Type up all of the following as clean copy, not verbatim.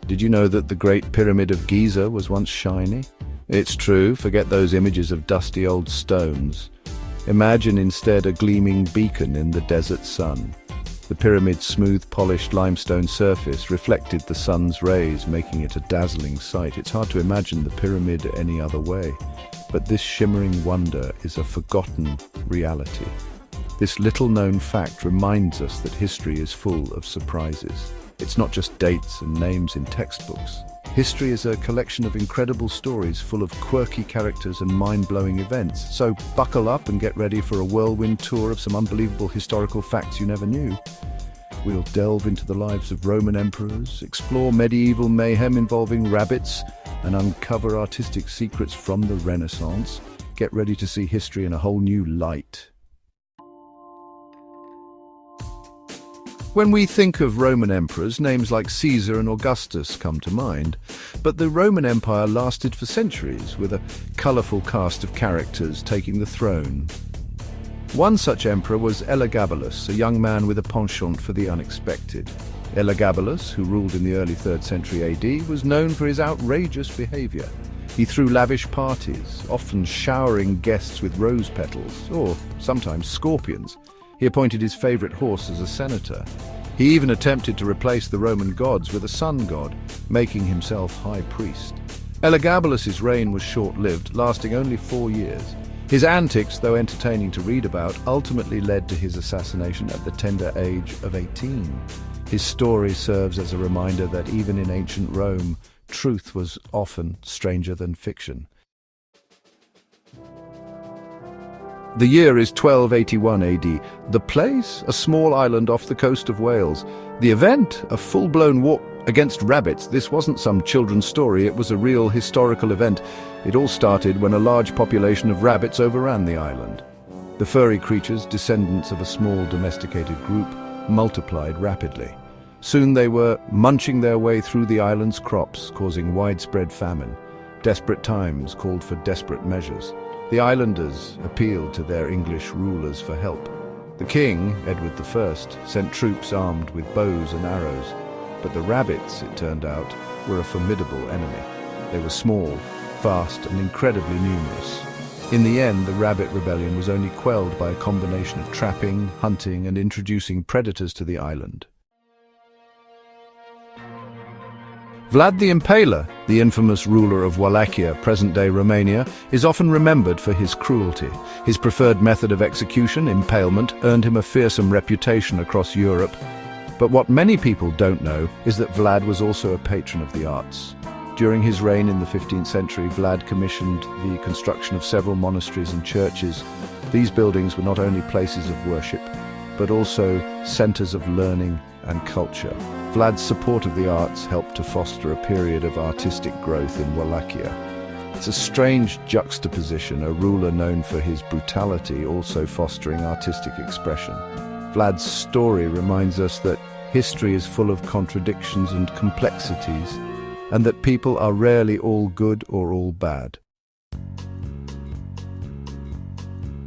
Did you know that the Great Pyramid of Giza was once shiny? It's true, forget those images of dusty old stones. Imagine instead a gleaming beacon in the desert sun. The pyramid's smooth, polished limestone surface reflected the sun's rays, making it a dazzling sight. It's hard to imagine the pyramid any other way. But this shimmering wonder is a forgotten reality. This little-known fact reminds us that history is full of surprises. It's not just dates and names in textbooks. History is a collection of incredible stories full of quirky characters and mind-blowing events. So buckle up and get ready for a whirlwind tour of some unbelievable historical facts you never knew. We'll delve into the lives of Roman emperors, explore medieval mayhem involving rabbits, and uncover artistic secrets from the Renaissance. Get ready to see history in a whole new light. When we think of Roman emperors, names like Caesar and Augustus come to mind. But the Roman Empire lasted for centuries, with a colourful cast of characters taking the throne. One such emperor was Elagabalus, a young man with a penchant for the unexpected. Elagabalus, who ruled in the early 3rd century AD, was known for his outrageous behaviour. He threw lavish parties, often showering guests with rose petals, or sometimes scorpions. He appointed his favourite horse as a senator. He even attempted to replace the Roman gods with a sun god, making himself high priest. Elagabalus's reign was short-lived, lasting only 4 years. His antics, though entertaining to read about, ultimately led to his assassination at the tender age of 18. His story serves as a reminder that even in ancient Rome, truth was often stranger than fiction. The year is 1281 AD. The place, a small island off the coast of Wales. The event, a full-blown war against rabbits. This wasn't some children's story, it was a real historical event. It all started when a large population of rabbits overran the island. The furry creatures, descendants of a small domesticated group, multiplied rapidly. Soon they were munching their way through the island's crops, causing widespread famine. Desperate times called for desperate measures. The islanders appealed to their English rulers for help. The king, Edward I, sent troops armed with bows and arrows. But the rabbits, it turned out, were a formidable enemy. They were small, fast, and incredibly numerous. In the end, the rabbit rebellion was only quelled by a combination of trapping, hunting, and introducing predators to the island. Vlad the Impaler, the infamous ruler of Wallachia, present-day Romania, is often remembered for his cruelty. His preferred method of execution, impalement, earned him a fearsome reputation across Europe. But what many people don't know is that Vlad was also a patron of the arts. During his reign in the 15th century, Vlad commissioned the construction of several monasteries and churches. These buildings were not only places of worship, but also centers of learning and culture. Vlad's support of the arts helped to foster a period of artistic growth in Wallachia. It's a strange juxtaposition, a ruler known for his brutality also fostering artistic expression. Vlad's story reminds us that history is full of contradictions and complexities, and that people are rarely all good or all bad.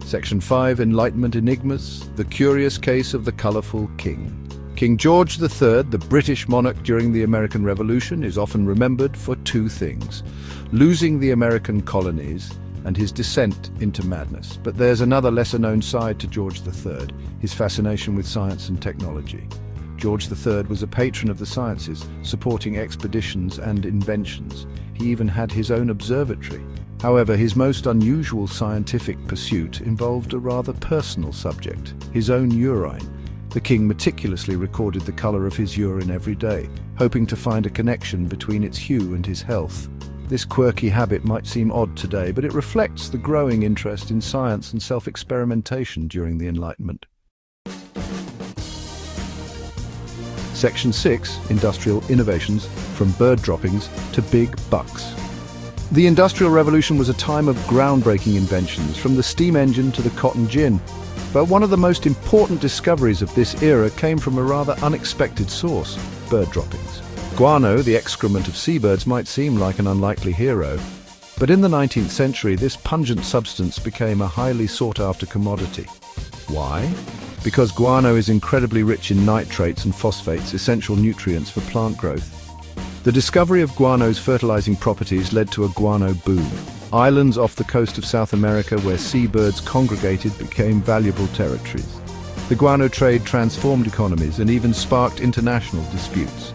Section 5, Enlightenment Enigmas, the curious case of the colourful king. King George III, the British monarch during the American Revolution, is often remembered for two things: losing the American colonies and his descent into madness. But there's another lesser-known side to George III, his fascination with science and technology. George III was a patron of the sciences, supporting expeditions and inventions. He even had his own observatory. However, his most unusual scientific pursuit involved a rather personal subject, his own urine. The king meticulously recorded the colour of his urine every day, hoping to find a connection between its hue and his health. This quirky habit might seem odd today, but it reflects the growing interest in science and self-experimentation during the Enlightenment. Section 6, Industrial Innovations, from bird droppings to big bucks. The Industrial Revolution was a time of groundbreaking inventions, from the steam engine to the cotton gin. But one of the most important discoveries of this era came from a rather unexpected source: bird droppings. Guano, the excrement of seabirds, might seem like an unlikely hero, but in the 19th century this pungent substance became a highly sought-after commodity. Why? Because guano is incredibly rich in nitrates and phosphates, essential nutrients for plant growth. The discovery of guano's fertilizing properties led to a guano boom. Islands off the coast of South America where seabirds congregated became valuable territories. The guano trade transformed economies and even sparked international disputes.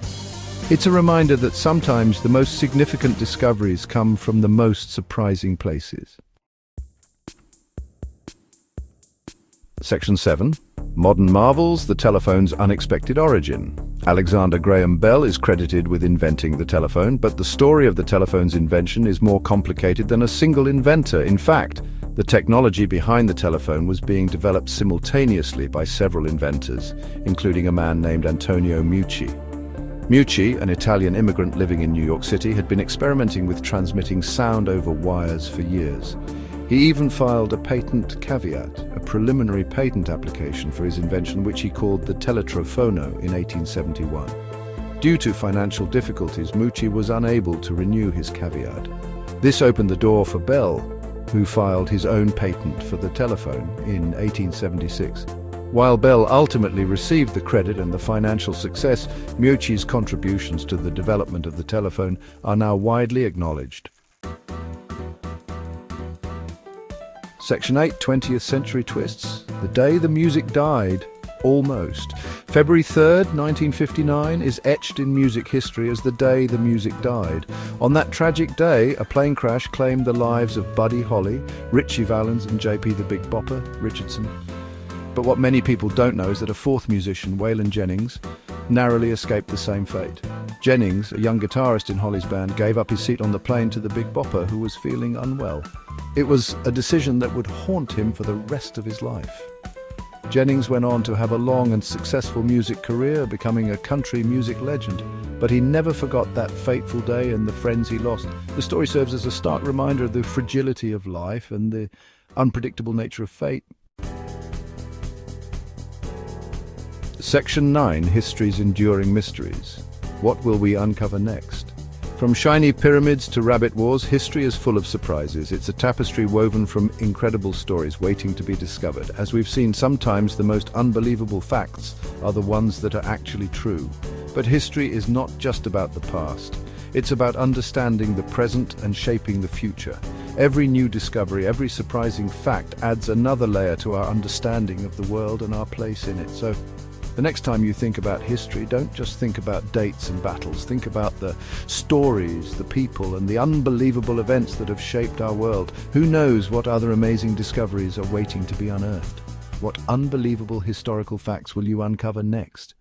It's a reminder that sometimes the most significant discoveries come from the most surprising places. Section 7. Modern Marvels, the telephone's unexpected origin. Alexander Graham Bell is credited with inventing the telephone, but the story of the telephone's invention is more complicated than a single inventor. In fact, the technology behind the telephone was being developed simultaneously by several inventors, including a man named Antonio Meucci. Meucci, an Italian immigrant living in New York City, had been experimenting with transmitting sound over wires for years. He even filed a patent caveat, a preliminary patent application for his invention, which he called the teletrofono in 1871. Due to financial difficulties, Meucci was unable to renew his caveat. This opened the door for Bell, who filed his own patent for the telephone in 1876. While Bell ultimately received the credit and the financial success, Meucci's contributions to the development of the telephone are now widely acknowledged. Section 8, 20th Century Twists. The day the music died. Almost. February 3rd, 1959 is etched in music history as the day the music died. On that tragic day, a plane crash claimed the lives of Buddy Holly, Ritchie Valens and JP the Big Bopper Richardson. But what many people don't know is that a fourth musician, Waylon Jennings, narrowly escaped the same fate. Jennings, a young guitarist in Holly's band, gave up his seat on the plane to the Big Bopper, who was feeling unwell. It was a decision that would haunt him for the rest of his life. Jennings went on to have a long and successful music career, becoming a country music legend. But he never forgot that fateful day and the friends he lost. The story serves as a stark reminder of the fragility of life and the unpredictable nature of fate. Section 9, History's Enduring Mysteries. What will we uncover next? From shiny pyramids to rabbit wars, history is full of surprises. It's a tapestry woven from incredible stories waiting to be discovered. As we've seen, sometimes the most unbelievable facts are the ones that are actually true. But history is not just about the past. It's about understanding the present and shaping the future. Every new discovery, every surprising fact adds another layer to our understanding of the world and our place in it. So, the next time you think about history, don't just think about dates and battles. Think about the stories, the people, and the unbelievable events that have shaped our world. Who knows what other amazing discoveries are waiting to be unearthed? What unbelievable historical facts will you uncover next?